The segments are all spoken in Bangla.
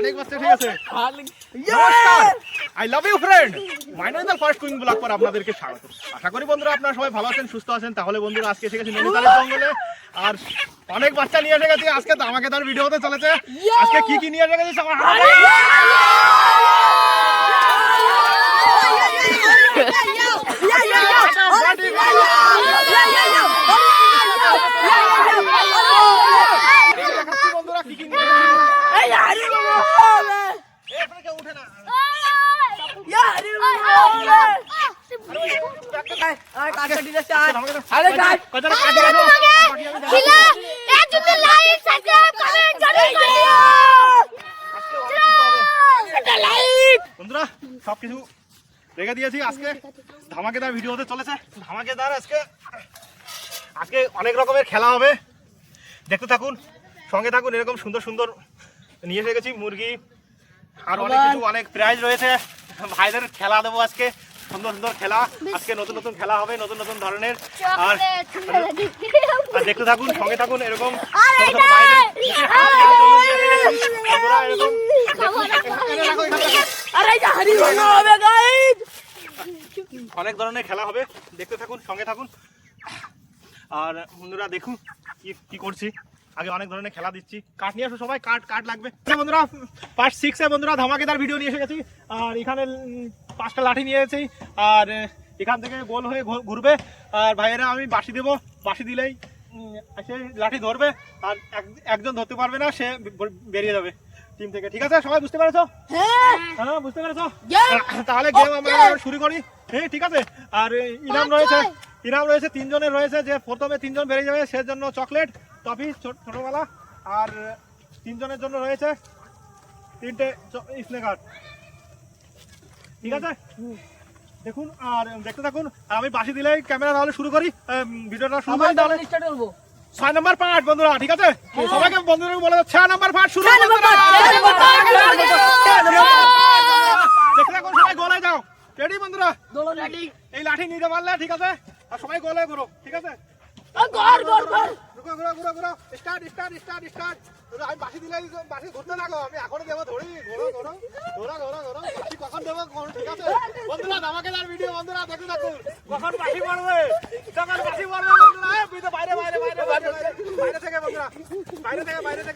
অনেক বাচ্চা ঠিক আছে। নমস্কার, I love you friend. My name is first কুইং ব্লগ পর আপনাদেরকে স্বাগত। আশা করি বন্ধুরা আপনারা সবাই ভালো আছেন, সুস্থ আছেন। তাহলে বন্ধুরা আজকে এসে গেছি নৈনিতালের জঙ্গলে, আর অনেক বাচ্চা নিয়ে এসে গেছি। আজকে আমাকে তার ভিডিও হতে চলেছে। আজকে কি নিয়ে এসে গেছি বন্ধুরা, কি নিয়ে উঠে না। বন্ধুরা সবকিছু রেখে দিয়েছি। আজকে ধামাকেদার ভিডিও হতে চলেছে। ধামাকেদার আজকে অনেক রকমের খেলা হবে, দেখতে থাকুন, সঙ্গে থাকুন। এরকম সুন্দর সুন্দর নিয়ে এসে গেছি মুরগি, আর অনেক কিছু, অনেক প্রাইজ রয়েছে। ভাইদের খেলা দেবো আজকে, সুন্দর সুন্দর খেলা। আজকে নতুন নতুন খেলা হবে, নতুন নতুন ধরনের। আর দেখতে থাকুন, সঙ্গে থাকুন। এরকম অনেক ধরনের খেলা হবে, দেখতে থাকুন, সঙ্গে থাকুন। আর বন্ধুরা দেখুন কি করছি। আগে অনেক ধরনের খেলা দিচ্ছি। কাঠ নিয়ে আসো সবাই, কাঠ লাগবে। বন্ধুরা পার্ট 6 বন্ধুরা ধামাকেদার ভিডিও নিয়ে এসে গেছি। আর এখানে 5টা লাঠি নিয়ে এসেছি, আর এখান থেকে গোল হয়ে ঘুরবে। আর ভাইয়েরা আমি বাঁশি দেবো, বাঁশি দিলেই সে লাঠি ধরবে, আর একজন ধরতে পারবে না, সে বেরিয়ে যাবে টিম থেকে। ঠিক আছে, সবাই বুঝতে পেরেছো? হ্যাঁ বুঝতে পেরেছো? তাহলে গেম আমরা শুরু করি। হ্যাঁ ঠিক আছে। আর ইনাম রয়েছে 3 জনের রয়েছে। যে প্রথমে 3 জন বেরিয়ে যাবে সেজন্য চকলেট, টফি, ছোটবেলা। আর 3 জনের জন্য রয়েছে 3টে স্নেকার। ঠিক আছে, দেখুন আর দেখতে থাকুন। আর আমি বাঁশি দিলেই ক্যামেরা তাহলে শুরু করি, ভিডিওটা শুরু করি। তাহলে 6 নম্বর পার্ট বন্ধুরা। ঠিক আছে, সবাইকে বন্ধুরা বলে 6 নম্বর পার্ট শুরু। দেখতে থাকুন, সবাই গোলে যাও। রেডি বন্ধুরা? এই লাঠি নিতে পারলে ঠিক আছে, আর সবাই গোলে করো। ঠিক আছে, আমি বাঁশি দিলে বাঁশি ঘুরতে থাকো, আমি এখনই দেবো। ধরি কখন দেবো। ঠিক আছে বন্ধুরা, ধামাকেদার ভিডিও বন্ধুরা, দেখতে থাকুন। কখন বাঁশি পড়বে, যখন বাঁশি পড়বে বন্ধুরা। বাইরে থেকে বন্ধুরা, বাইরে থেকে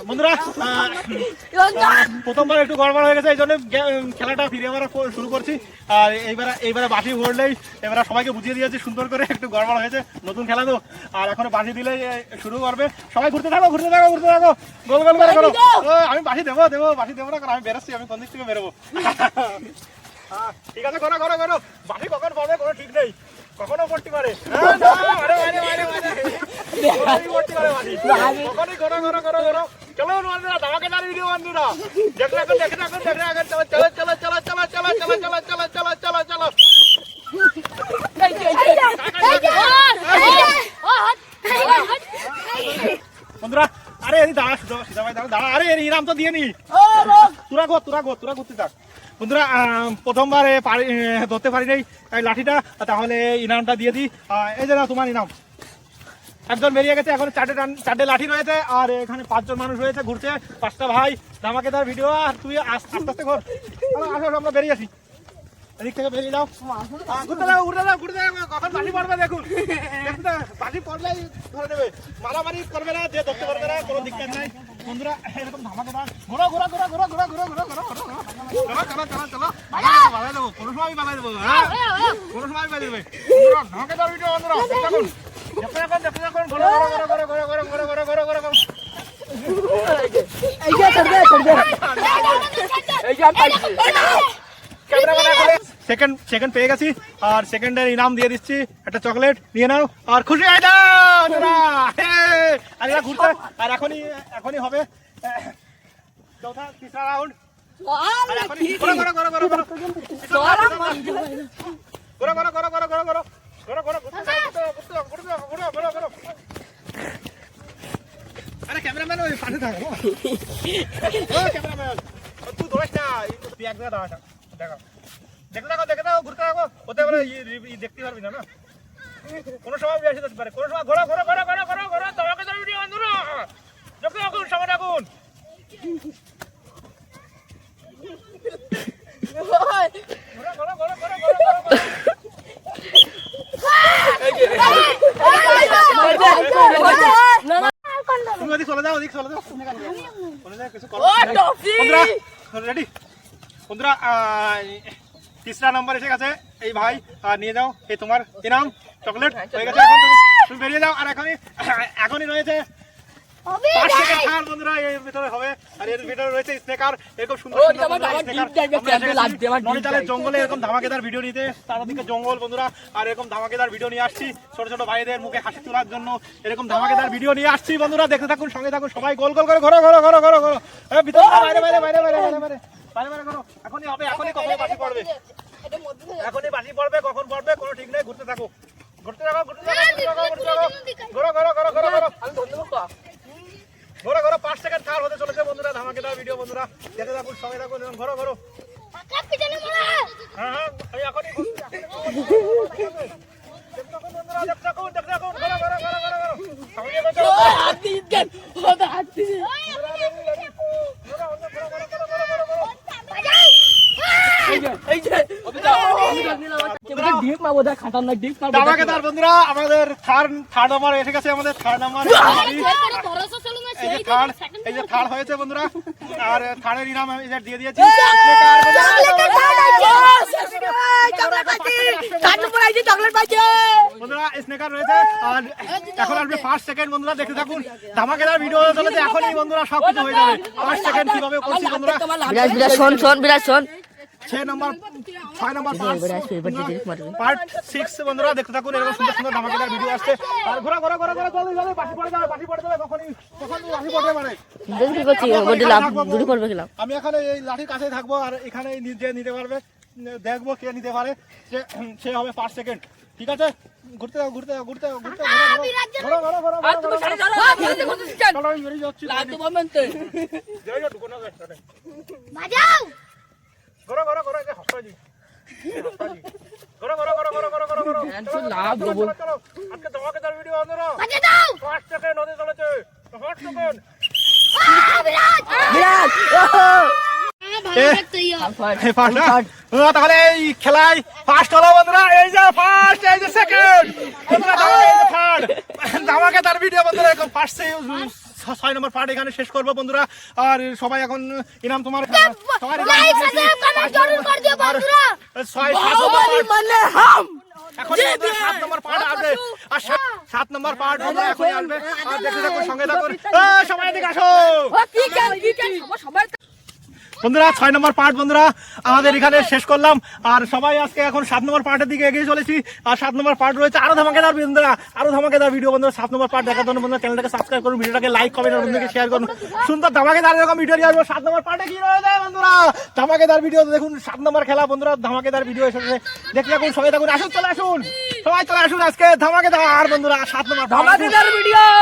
বন্ধুরা প্রথমবার একটু গড়বড় হয়ে গেছে, এই জন্য খেলাটা ফিরে আমরা শুরু করছি। আর এইবারে বাঁশি ভরলেই এবারে সবাইকে বুঝিয়ে দিয়েছি সুন্দর করে। একটু গড়বড় হয়েছে, নতুন খেলা তো। আর এখন বাঁশি দিলে শুরু করবে। সবাই ঘুরতে থাকো, গোল করে করো। আমি বাঁশি দেবো না, কারণ আমি বেরোচ্ছি। আমি কোন দিক থেকে বেরোবো। ঠিক আছে, করো। বাঁশি কখন পড়বে কোনো ঠিক নেই, কখনো পড়তে পারে। চলো বন্ধুরা, ধামাকেদার ভিডিও বন্ধুরা, দেখে রাখুন। চলো। বন্ধুরা আরে দাঁড়া, সুধা ভাই দাঁড়া। আরে ইনাম তো দিয়ে নি, তোরা ঘুরতে থাক। বন্ধুরা প্রথমবার ধরতে পারি নাই লাঠিটা, তাহলে ইনামটা দিয়ে দিই। এই যে না তোমার ইনাম। একজন বেরিয়ে গেছে, এখন 4টে লাঠি রয়েছে। আর এখানে 5 জন মানুষ রয়েছে ঘুরছে, 5টা ভাই। ধামাকেদার ভিডিও। আর তুই আস্তে আস্তে ঘর, আসো আমরা বেরিয়ে আসি। এদিক থেকে বেরিয়ে যাও, ঘুরতে যাও। কখন বাঁশি পড়বে দেখুন। বাঁশি পড়লেই ধরে নেবে, মারামারি করবে না, যে ধরতে পারবে না, কোনো দিক্কত নাই বন্ধুরা। এরকম ধামাকেদার ঘোরো। চলো বালাই দেবো, কোনো সময় বালাই দেবো। কোনো সময় বালাই দেবে ধামাকেদার ভিডিও বন্ধুরা, দেখতে থাকুন। সেকেন্ড পেয়ে গেছি, আর সেকেন্ডের ইনাম দিয়ে দিচ্ছি, একটা চকলেট নিয়ে নাও। আর খুশি হয়ে যাও। আর এরা ঘুরতে, আর এখনই হবে চৌথা 3রা রাউন্ড। পাশে থাকো ক্যামেরাম্যান তুই দৌড়াস না তুই এক জায়গায় দাঁড়া দেখো দেখে দাও ঘুরতে থাকো ওতে বলে দেখতে পারবি না কোনো সময় বেশি যেতে পারে কোনো সময় ঘোরা তোমাকে তো ভিডিও বন্ধুরা দেখতে থাকুন সঙ্গে থাকুন তুমি ওদিক চলে যাও কিছু করো রেডি বন্ধুরা तीसरा नंबर এসে গেছে এই ভাই নিয়ে যাও এই তোমার ইনাম চকলেট হয়ে গেছে এখন তুমি বেরিয়ে যাও আর এখনই রয়েছে 5 সেকেন্ড ছাড় বন্ধুরা এর ভিতরে হবে আর এর ভিতরে রয়েছে স্নেকার এরকম সুন্দর স্নেকার জঙ্গলে এরকম ধামাকেদার ভিডিও নিতে চারদিকে জঙ্গল বন্ধুরা আর এরকম ধামাকেদার ভিডিও নিয়ে আসছি ছোট ছোট ভাইদের মুখে হাসি তোলার জন্য এরকম ধামাকেদার ভিডিও নিয়ে আসছি বন্ধুরা দেখতে থাকুন সঙ্গে থাকুন সবাই গোল গোল করে ঘোরো ভিতরে বাইরে করো এখনই হবে এখনই কখন বাসি পড়বে কখন পড়বে কোনো ঠিক নেই ঘুরতে থাকো ঘোরো 5 সেকেন্ড ছাড় হতে চলেছে বন্ধুরা ধামাকেদার ভিডিও বন্ধুরা দেখতে থাকুন সঙ্গে থাকুন ঘোরো হ্যাঁ এখনই ধামাকেদার বন্ধুরা আমাদের থার্ড নাম্বার এসে গেছে আমাদের থার্ড নাম্বার এই যে থার্ড হয়েছে বন্ধুরা আর থার্ডের ইনাম দিয়ে দিয়েছি বন্ধুরা স্নেকার রয়েছে আর এখন আসবে 5 সেকেন্ড বন্ধুরা দেখতে থাকুন ধামাকেদার ভিডিও চলেছে এখনই বন্ধুরা সবকিছু হয়ে যাবে 5 সেকেন্ড কিভাবে করছি বন্ধুরা বিরাজ শোন 6 নাম্বার পার্ট 6 বন্ধুরা দেখতে থাকুন এরকম সুন্দর ধামাকেদার ভিডিও আসছে আর ঘোরা জলদি বাসি পড়ে যাবে কখন বাসি পড়বে মানে আমি এখানে এই লাঠির কাছে থাকবো আর এখানে যে নিতে পারবে দেখবো কে নিতে পারে সে হবে 5 সেকেন্ড ঠিক আছে ঘুরতে তাহলে এই খেলায় ফার্স্ট হলো বন্ধুরা এই যে ফার্স্ট এই যে সেকেন্ড থার্ড ধামাকেদার ভিডিও বন্ধুরা এরকম ফার্স্ট 6 নম্বর পার্ট এখানে শেষ করবো বন্ধুরা আর সবাই এখন ইনাম তোমার এখন 7 নম্বর পার্ট আসবে আর 7 নম্বর পার্ট এখন আসবে আর দেখতে থাকুন সঙ্গে থাকুন সবাই এদিকে আসো বন্ধুরা 6 নম্বর পার্ট বন্ধুরা আমাদের এখানে শেষ করলাম আর সবাই আজকে এখন 7 নম্বর পার্টের দিকে এগিয়ে চলেছি আর 7 নম্বর পার্ট রয়েছে আরো ধামাকেদার ভিডিও বন্ধুরা 7 নম্বর পার্ট দেখার জন্য বন্ধুরা চ্যানেলটাকে সাবস্ক্রাইব করুন ভিডিওটাকে লাইক কমেন্ট আর বন্ধুদেরকে শেয়ার করুন সুন্দর ধামাকেদার এরকম ভিডিও নিয়ে আসবো 7 নম্বর পার্টে কি রয়েছে বন্ধুরা ধামাকেদার ভিডিও দেখুন 7 নম্বর খেলা বন্ধুরা ধামাকেদার ভিডিও এসেছে দেখতে থাকুন সবাই থাকুন সবাই চলে আসুন আজকে ধামাকেদার বন্ধুরা 7 নম্বর ধামাকেদার ভিডিও